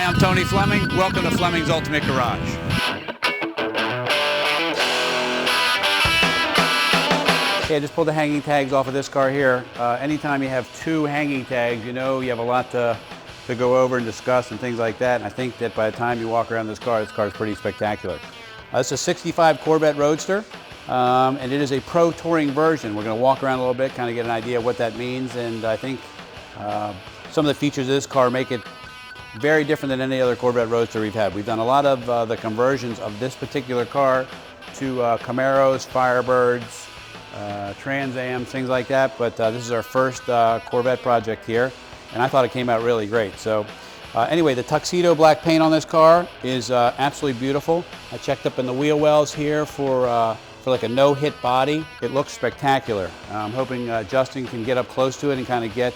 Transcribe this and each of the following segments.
Hi, I'm Tony Fleming. Welcome to Fleming's Ultimate Garage. Okay, I just pulled the hanging tags off of this car here. Anytime you have two hanging tags, you know you have a lot to go over and discuss and things like that. And I think that by the time you walk around this car is pretty spectacular. It's a 65 Corvette Roadster, and it is a Pro Touring version. We're going to walk around a little bit, kind of get an idea of what that means, and I think some of the features of this car make it very different than any other Corvette Roadster we've had. We've done a lot of the conversions of this particular car to Camaros, Firebirds, Trans Ams, things like that, but this is our first Corvette project here, and I thought it came out really great. So anyway, the Tuxedo black paint on this car is absolutely beautiful. I checked up in the wheel wells here for like a no-hit body. It looks spectacular. I'm hoping Justin can get up close to it and kind of get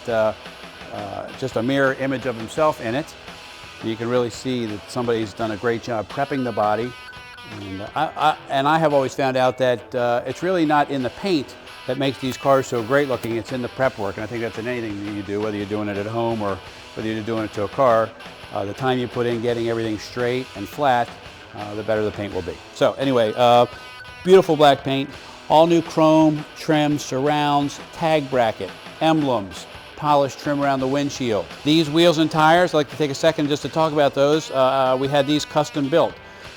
just a mirror image of himself in it. You can really see that somebody's done a great job prepping the body. And I have always found out that it's really not in the paint that makes these cars so great looking, it's in the prep work. And I think that's in anything that you do, whether you're doing it at home or whether you're doing it to a car. The time you put in getting everything straight and flat, the better the paint will be. So anyway, beautiful black paint, all new chrome, trim, surrounds, tag bracket, emblems, polished trim around the windshield. These wheels and tires, I'd like to take a second just to talk about those. We had these custom built.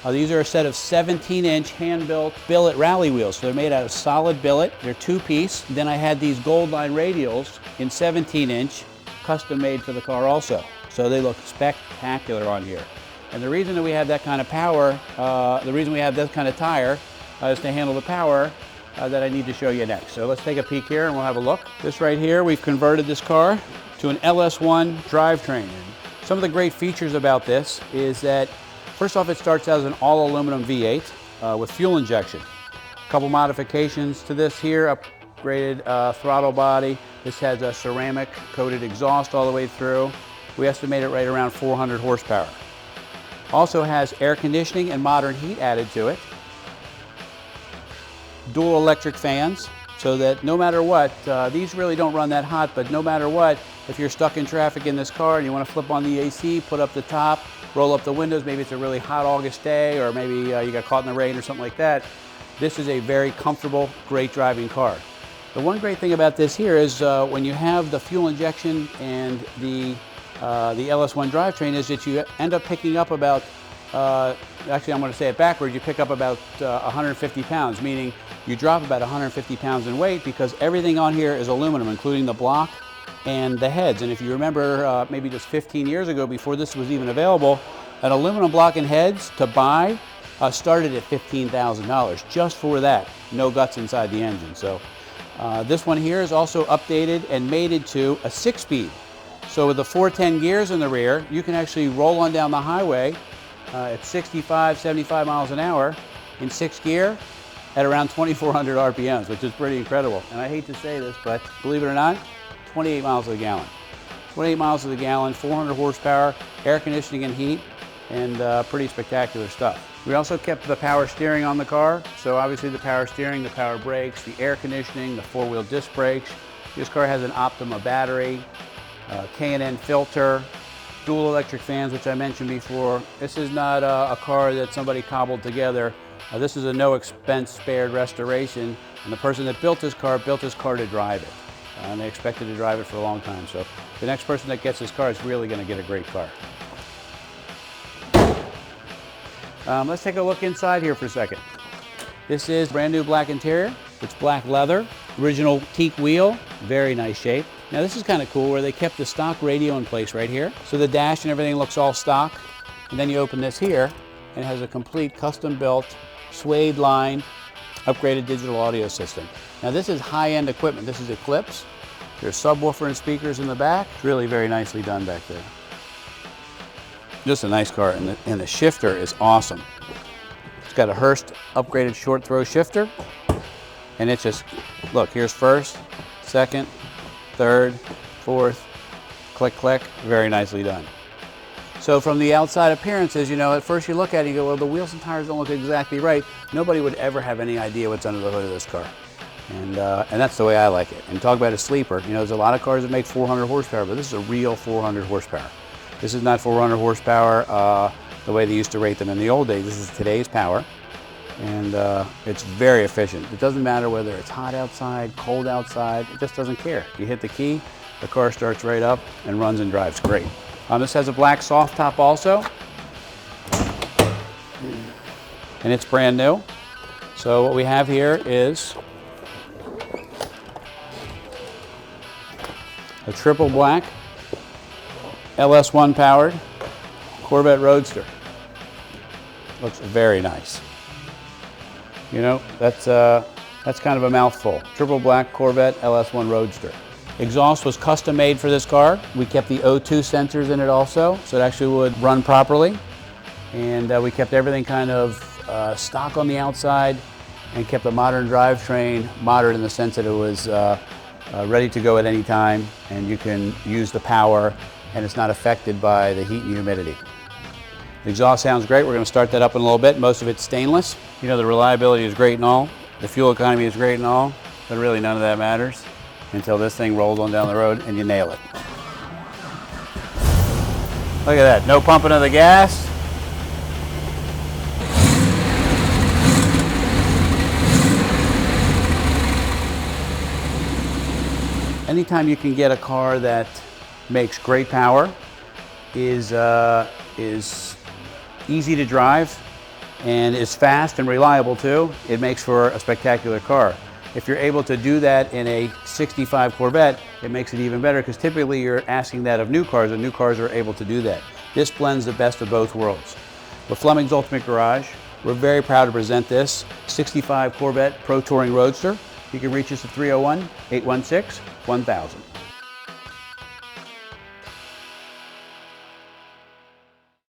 These are a set of 17-inch hand-built billet rally wheels. So they're made out of solid billet. They're two-piece. Then I had these gold line radials in 17-inch, custom made for the car also. So they look spectacular on here. And the reason that we have that kind of power, the reason we have this kind of tire is to handle the power that I need to show you next. So let's take a peek here and we'll have a look. This right here, we've converted this car to an LS-1 drivetrain. Some of the great features about this is that, first off, it starts out as an all aluminum V8 with fuel injection. A couple modifications to this here, upgraded throttle body. This has a ceramic coated exhaust all the way through. We estimate it right around 400 horsepower. Also has air conditioning and modern heat added to it. Dual electric fans, so that no matter what, these really don't run that hot, but no matter what, if you're stuck in traffic in this car and you want to flip on the AC, put up the top, roll up the windows, maybe it's a really hot August day, or maybe you got caught in the rain or something like that, this is a very comfortable, great driving car. The one great thing about this here is when you have the fuel injection and the LS-1 drivetrain is that you end up picking up about, actually I'm going to say it backwards, you pick up about 150 pounds, meaning you drop about 150 pounds in weight because everything on here is aluminum, including the block and the heads. And if you remember maybe just 15 years ago, before this was even available, an aluminum block and heads to buy started at $15,000 just for that. No guts inside the engine. So this one here is also updated and mated to a 6-speed. So with the 410 gears in the rear, you can actually roll on down the highway at 65, 75 miles an hour in 6th gear at around 2,400 RPMs, which is pretty incredible. And I hate to say this, but believe it or not, 28 miles to the gallon. 28 miles to the gallon, 400 horsepower, air conditioning and heat, and pretty spectacular stuff. We also kept the power steering on the car. So obviously the power steering, the power brakes, the air conditioning, the 4-wheel disc brakes. This car has an Optima battery, K&N filter, dual electric fans, which I mentioned before. This is not a car that somebody cobbled together. This is a no-expense spared restoration, and the person that built this car to drive it. And they expected to drive it for a long time. So the next person that gets this car is really going to get a great car. Let's take a look inside here for a second. This is brand new black interior. It's black leather, original teak wheel, very nice shape. Now this is kind of cool where they kept the stock radio in place right here. So the dash and everything looks all stock. And then you open this here and it has a complete custom built, suede lined, upgraded digital audio system. Now this is high-end equipment. This is Eclipse. There's subwoofer and speakers in the back. It's really very nicely done back there. Just a nice car, and the shifter is awesome. It's got a Hurst upgraded short throw shifter, and it's just, look, here's first, second, third, fourth, click, click, very nicely done. So from the outside appearances, you know, at first you look at it, you go, well, the wheels and tires don't look exactly right. Nobody would ever have any idea what's under the hood of this car. And that's the way I like it. And talk about a sleeper, you know, there's a lot of cars that make 400 horsepower, but this is a real 400 horsepower. This is not 400 horsepower the way they used to rate them in the old days. This is today's power, and it's very efficient. It doesn't matter whether it's hot outside, cold outside, it just doesn't care. You hit the key, the car starts right up and runs and drives great. This has a black soft top also, and it's brand new. So what we have here is a triple black LS-1 powered Corvette Roadster. Looks very nice. You know, that's kind of a mouthful. Triple black Corvette LS-1 Roadster. Exhaust was custom made for this car. We kept the O2 sensors in it also, so it actually would run properly. And we kept everything kind of stock on the outside, and kept the modern drivetrain modern in the sense that it was ready to go at any time, and you can use the power, and it's not affected by the heat and humidity. The exhaust sounds great. We're going to start that up in a little bit. Most of it's stainless. You know, the reliability is great and all. The fuel economy is great and all, but really none of that matters until this thing rolls on down the road and you nail it. Look at that. No pumping of the gas. Anytime you can get a car that makes great power, is easy to drive, and is fast and reliable too, it makes for a spectacular car. If you're able to do that in a 65 Corvette, it makes it even better, because typically you're asking that of new cars, and new cars are able to do that. This blends the best of both worlds. With Fleming's Ultimate Garage, we're very proud to present this 65 Corvette Pro Touring Roadster. You can reach us at 301-816-1000.